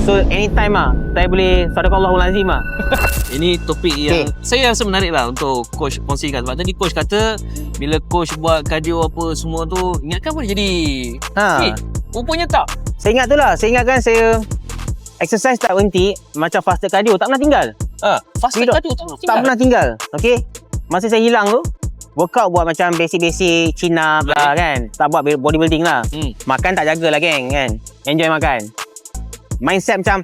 So anytime saya boleh sadaqallahul azim Ini topik yang saya rasa menarik lah untuk coach kongsikan. Sebab tadi coach kata bila coach buat cardio apa semua tu, ingatkan boleh jadi. Rupanya tak. Saya ingat tu lah. Saya ingatkan saya exercise tak berhenti, macam fasted cardio tak pernah tinggal. Fasted cardio tak pernah tinggal. Okay, masa saya hilang tu, workout buat macam basic-basic chin up lah kan. Tak buat bodybuilding lah. Makan tak jaga lah geng kan. Enjoy makan. Mindset macam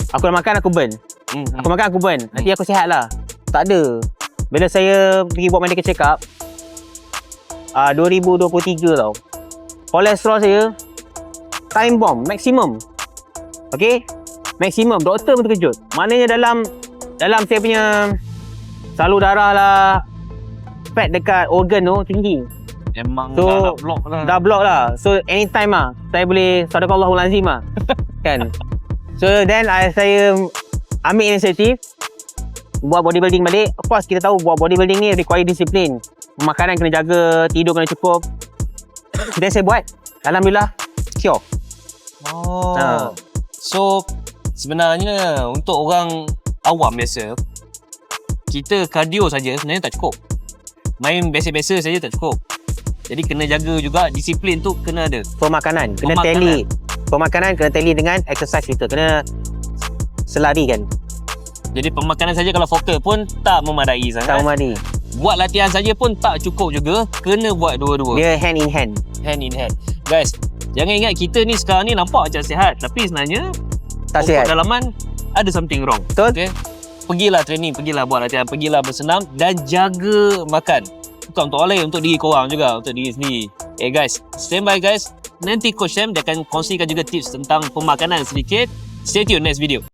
aku dah makan aku burn. Aku makan aku burn. Nanti aku sihat lah. Tak ada. Bila saya pergi buat medical check up 2023 tau, kolesterol saya time bomb maximum. Okay, maksimum. Doktor pun terkejut. Maknanya dalam saya punya salur darah lah, fat dekat organ tu tinggi. Memang So, dah block lah. Dah block lah. So anytime saya boleh sadaqallahul azim kan. So then saya ambil inisiatif buat bodybuilding balik. Of course kita tahu buat bodybuilding ni require disiplin. Makanan kena jaga, tidur kena cukup. Then saya buat. Alhamdulillah cure. So sebenarnya untuk orang awam biasa, kita cardio saja sebenarnya tak cukup. Main biasa-biasa saja tak cukup. Jadi kena jaga juga, disiplin tu kena ada. Pemakanan kena tally. Pemakanan kena tally dengan exercise kita. Kena selarikan. Jadi pemakanan saja kalau fokus pun tak memadai sangat. Tak memadai. Buat latihan saja pun tak cukup juga, kena buat dua-dua. Dia hand in hand. Hand in hand. Guys, jangan ingat kita ni sekarang ni nampak macam sihat, tapi sebenarnya Tak sihat. dalaman ada something wrong. Betul. Okay? Pergilah training, pergilah buat latihan, pergilah bersenam dan jaga makan. Bukan untuk orang lain, untuk diri korang juga, untuk diri sendiri. Guys, stand by guys. Nanti Coach Sam dia akan kongsikan juga tips tentang pemakanan sedikit. Stay tune next video.